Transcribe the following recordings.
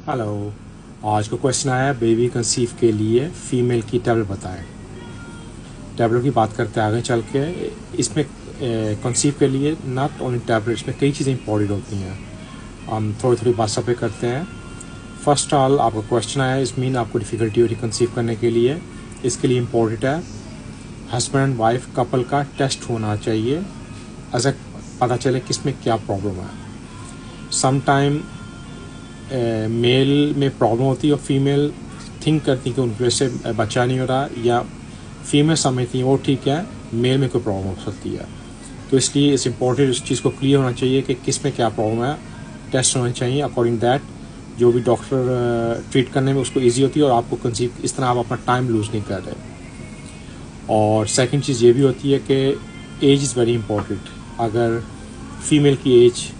Hello. आज का question आया बेबी कंसीव के लिए फ़ीमेल की टैबलेट बताएं। टैबलेट की बात करते हैं आगे चल के। इसमें कंसीव के लिए नॉट ओनली टैबलेट, इसमें कई चीज़ें इंपॉर्टेंट होती हैं। हम थोड़ी थोड़ी बात सब पे करते हैं। फर्स्ट ऑल आपका क्वेश्चन आया, इस मीन आपको डिफ़िकल्टी हो रही कंसीव करने के लिए। इसके लिए इम्पोर्टेंट है हस्बैंड एंड वाइफ कपल का टेस्ट होना चाहिए, ऐसा पता चले किसमें क्या प्रॉब्लम है। समटाइम मेल में प्रॉब्लम होती है और फीमेल थिंक करती कि उनकी वजह से बच्चा नहीं हो रहा, या फीमेल समझती है वो ठीक है, मेल में कोई प्रॉब्लम हो सकती है। तो इसलिए इस इम्पोर्टेंट इस चीज़ को क्लियर होना चाहिए कि किस में क्या प्रॉब्लम है। टेस्ट होना चाहिए अकॉर्डिंग दैट जो भी डॉक्टर ट्रीट करने में उसको ईजी होती है और आपको कंसीव इस तरह आप अपना टाइम लूज़ नहीं कर रहे। और सेकंड चीज़ ये भी होती है कि एज इज़ वेरी इंपॉर्टेंट। अगर फीमेल की एज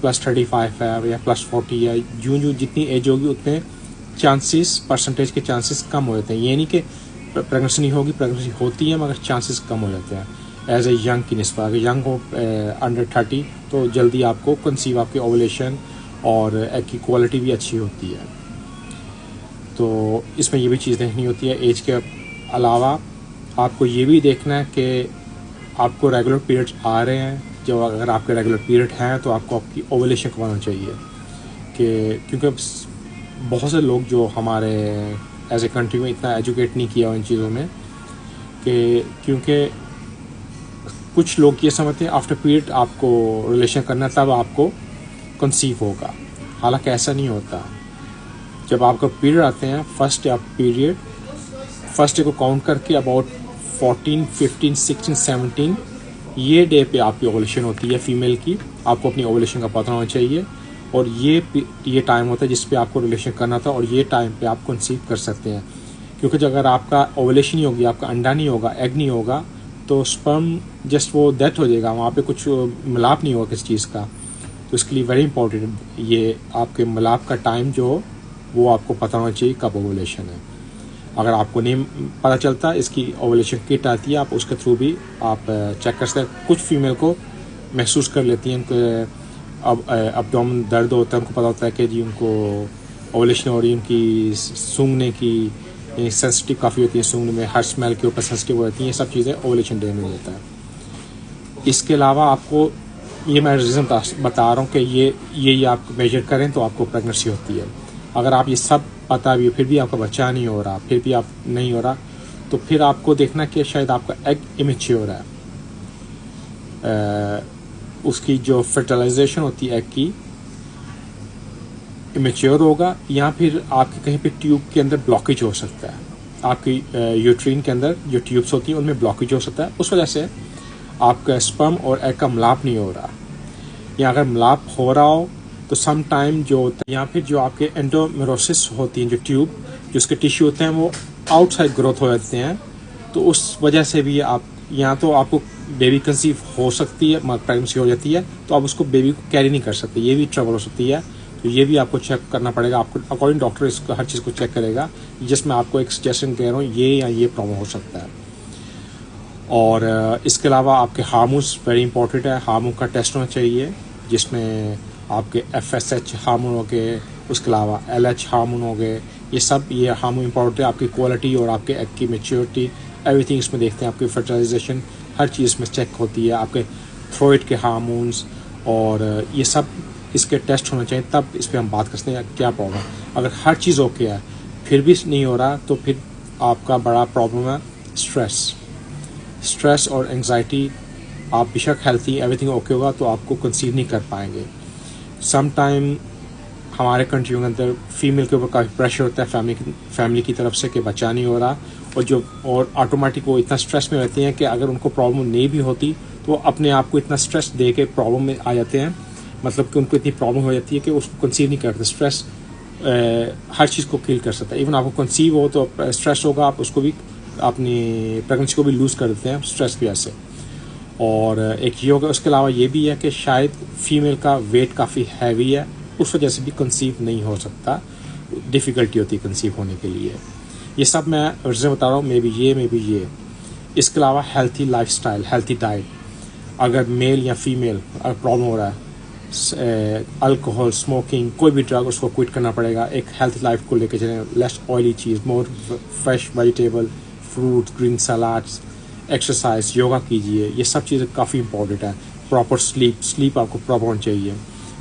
+35 है या +40 है, यूँ जितनी एज होगी उतने चांसेस, परसेंटेज के चांसेस कम हो जाते हैं। ये नहीं कि प्रेगनेंसी नहीं होगी, प्रेगनेंसी होती है मगर चांसेस कम हो जाते हैं एज ए यंग की निस्बत। अगर यंग हो अंडर 30 तो जल्दी आपको कंसीव, आपके ओवुलेशन और एग की क्वालिटी भी अच्छी होती है। तो इसमें ये भी चीज़ देखनी होती है। एज के अलावा आपको ये भी देखना है कि आपको रेगुलर पीरियड्स आ रहे हैं। जो अगर आपके रेगुलर पीरियड हैं तो आपको आपकी ओवुलेशन करवाना चाहिए, कि क्योंकि बहुत से लोग जो हमारे एज ए कंट्री में इतना एजुकेट नहीं किया इन चीज़ों में, कि क्योंकि कुछ लोग ये समझते हैं आफ्टर पीरियड आपको रिलेशन करना तब आपको कंसीव होगा, हालांकि ऐसा नहीं होता। जब आपका पीरियड आते हैं फर्स्ट डे को काउंट करके अबाउट 14, 15, 16, 17 ये डे पे आपकी ओवुलेशन होती है फीमेल की। आपको अपनी ओवुलेशन का पता होना चाहिए और ये टाइम होता है जिस पे आपको रिलेशन करना था और ये टाइम पे आप कंसीव कर सकते हैं। क्योंकि अगर आपका ओवुलेशन नहीं होगी, आपका अंडा नहीं होगा, एग नहीं होगा, तो स्पर्म जस्ट वो डेथ हो जाएगा, वहाँ पे कुछ मिलाप नहीं होगा किसी चीज़ का। तो इसके लिए वेरी इंपॉर्टेंट ये आपके मिलाप का टाइम जो हो वो आपको पता होना चाहिए कब ओवुलेशन है। अगर आपको नहीं पता चलता, इसकी ओवुलेशन किट आती है, आप उसके थ्रू भी आप चेक कर सकते हैं। कुछ फीमेल को महसूस कर लेती हैं, अब एब्डोमेन दर्द होता है, उनको पता होता है कि जी उनको ओवुलेशन हो रही है। उनकी सूंघने की सेंसिटिव काफ़ी होती है, सूंघने में हर स्मेल के ऊपर सेंसिटिव हो जाती हैं। ये सब चीज़ें ओवुलेशन डे में होता है। इसके अलावा आपको ये मैं रीज़न बता रहा हूँ कि ये आप मेजर करें तो आपको प्रेगनेंसी होती है। अगर आप ये सब पता भी फिर भी आपका बच्चा नहीं हो रहा, फिर भी आप नहीं हो रहा, तो फिर आपको देखना कि शायद आपका एग इमेच्योर है। उसकी जो फर्टिलाइजेशन होती है एग की इमेच्योर होगा, या फिर आपके कहीं पे ट्यूब के अंदर ब्लॉकेज हो सकता है। आपकी यूट्रीन के अंदर जो ट्यूब्स होती हैं उनमें ब्लॉकेज हो सकता है, उस वजह से आपका स्पर्म और एग का मिलाप नहीं हो रहा। या अगर मिलाप हो रहा हो तो सम टाइम जो होता है, या फिर जो आपके एंडोमेट्रियोसिस होती हैं, जो ट्यूब जो उसके टिश्यू होते हैं वो आउटसाइड ग्रोथ हो जाते हैं, तो उस वजह से भी आप या तो आपको बेबी कंसीव हो सकती है, प्रेगनेंसी हो जाती है, तो आप उसको बेबी को कैरी नहीं कर सकते, ये भी ट्रबल हो सकती है। तो ये भी आपको चेक करना पड़ेगा। आपको अकॉर्डिंग डॉक्टर इसको हर चीज़ को चेक करेगा, जिसमें आपको एक सजेशन कह रहा हूँ ये या ये प्रॉब्लम हो सकता है। और इसके अलावा आपके हार्मोन्स वेरी इंपॉर्टेंट है। हार्मोन का टेस्ट होना चाहिए जिसमें आपके FSH हार्मोन हो गए, उसके अलावा LH हार्मोन हो गए। ये हार्मोन इंपॉर्टेंट है। आपकी क्वालिटी और आपके एग की मेच्योरिटी एवरीथिंग इसमें देखते हैं। आपकी फर्टिलाइजेशन हर चीज़ में चेक होती है। आपके थ्रोइड के हार्मोन्स और ये सब इसके टेस्ट होना चाहिए, तब इस पर हम बात करते हैं क्या प्रॉब्लम। अगर हर चीज़ ओके है फिर भी नहीं हो रहा तो फिर आपका बड़ा प्रॉब्लम है स्ट्रेस और एंग्जाइटी। आप बेशक हेल्थी एवरीथिंग ओके होगा तो आपको कंसीव नहीं कर पाएंगे। सम टाइम हमारे कंट्री के अंदर फीमेल के ऊपर काफ़ी प्रेशर होता है फैमिली की तरफ से कि बच्चा नहीं हो रहा, और ऑटोमेटिक वो इतना स्ट्रेस में रहती हैं कि अगर उनको प्रॉब्लम नहीं भी होती तो वो अपने आप को इतना स्ट्रेस दे के प्रॉब्लम में आ जाते हैं। मतलब कि उनको इतनी प्रॉब्लम हो जाती है कि उसको कंसीव नहीं करते। स्ट्रेस हर चीज़ को किल कर सकता है। इवन आपको कंसीव हो तो स्ट्रेस होगा, आप उसको भी अपनी प्रेगनेंसी को भी लूज़ कर देते हैं स्ट्रेस की वजह से। और एक ये होगा, उसके अलावा ये भी है कि शायद फीमेल का वेट काफ़ी हैवी है, उस वजह से भी कंसीव नहीं हो सकता, डिफ़िकल्टी होती है कंसीव होने के लिए। ये सब मैं रीज़न बता रहा हूँ, मे बी ये। इसके अलावा हेल्थी लाइफस्टाइल, हेल्थी डाइट। अगर मेल या फीमेल अगर प्रॉब्लम हो रहा है अल्कोहल, स्मोकिंग, कोई भी ड्रग उसको क्विट करना पड़ेगा। एक हेल्थ लाइफ को लेके चलें, लेस ऑयली चीज़, more fresh vegetable, fruit, green salads, exercise, yoga कीजिए। ये सब चीज़ें काफ़ी इंपॉर्टेंट है। प्रॉपर स्लीप आपको प्रॉपर होनी चाहिए,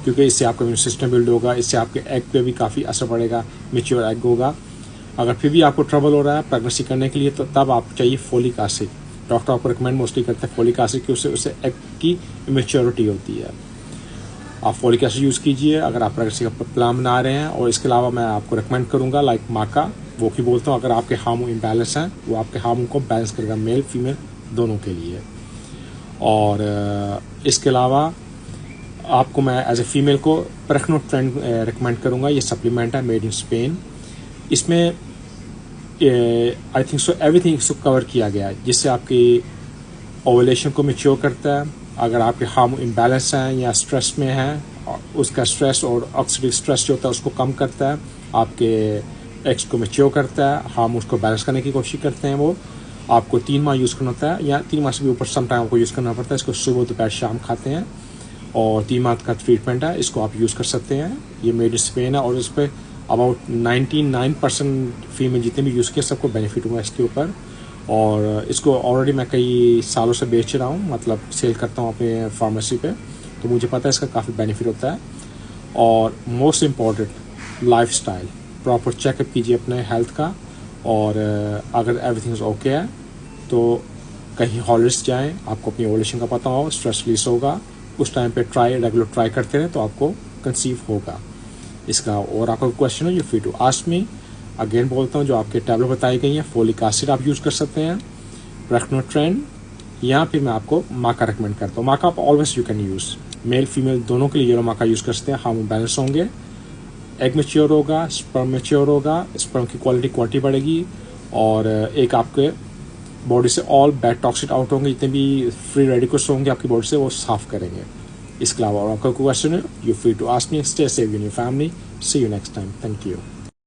क्योंकि इससे आपका इम्यून सिस्टम बिल्ड होगा। इससे आपके एग पे भी काफ़ी असर पड़ेगा, मेच्योर एग होगा। अगर फिर भी आपको ट्रबल हो रहा है प्रेगनेंसी करने के लिए, तो तब आपको चाहिए फोलिक एसिड। डॉक्टर आपको रिकमेंड मोस्टली करते हैं फोलिक एसिड की, उससे एग की इमेच्योरिटी होती है। आप फोलिक एसिड यूज़ कीजिए अगर आप प्रेगनेंसी का प्लान बना रहे हैं। और इसके अलावा मैं आपको रिकमेंड करूँगा लाइक माका, वो की बोलता हूँ, अगर आपके हार्मोन इम्बैलेंस हैं वो आपके हार्मोन को बैलेंस करेगा, मेल फीमेल दोनों के लिए। और इसके अलावा आपको मैं एज ए फीमेल को प्रेक्नोट्रेंड रिकमेंड करूँगा। ये सप्लीमेंट है, मेड इन स्पेन। इसमें आई थिंक सो एवरीथिंग इसको कवर किया गया है, जिससे आपकी ओवुलेशन को मैच्योर करता है। अगर आपके हार्मोन इम्बैलेंस हैं या स्ट्रेस में हैं, उसका स्ट्रेस और ऑक्सीडेटिव स्ट्रेस जो होता है उसको कम करता है, आपके एग्स को मैच्योर करता है, हार्मोन्स को बैलेंस करने की कोशिश करते हैं। वो आपको 3 माह यूज़ करना होता है, या 3 माह से भी ऊपर सम टाइम आपको यूज़ करना पड़ता है। इसको सुबह दोपहर शाम खाते हैं, और 3 माह का ट्रीटमेंट है, इसको आप यूज़ कर सकते हैं। ये मेड इन स्पेन है, और इस पर अबाउट 99% फीमेल जितने भी यूज़ किए सबको बेनिफिट हुआ इसके ऊपर। और इसको ऑलरेडी मैं कई सालों से बेच रहा हूँ, मतलब सेल करता हूँ अपने फार्मेसी पे, तो मुझे पता है इसका काफ़ी बेनिफिट होता है। और most important lifestyle, proper checkup कीजिए अपने हेल्थ का। और अगर एवरीथिंग इज़ ओके है तो कहीं हॉलिडेज जाएं, आपको अपनी ओवुलेशन का पता हो, स्ट्रेस रिलीज होगा, उस टाइम पे रेगुलर ट्राई करते रहें तो आपको कंसीव होगा। इसका और आपका क्वेश्चन है, you free to ask me. Again बोलता हूँ, जो आपके टैबलेट बताई गई हैं, फोलिक एसिड आप यूज़ कर सकते हैं, प्रेक्नोट्रेंड, या फिर मैं आपको माका रिकमेंड करता हूँ। माका आप always you can use, male female दोनों के लिए ये माका यूज़ कर सकते हैं। हार्मोन बैलेंस होंगे, एग मैच्योर होगा, स्पर्म मैच्योर होगा, स्पर्म की क्वांटिटी बढ़ेगी, और एक आपके बॉडी से ऑल बैड टॉक्सिक आउट होंगे, जितने भी फ्री रेडिकल्स होंगे आपकी बॉडी से वो साफ करेंगे। इसके अलावा और आपका क्वेश्चन है, you free to ask me. Stay safe in your family. See you next time. Thank you.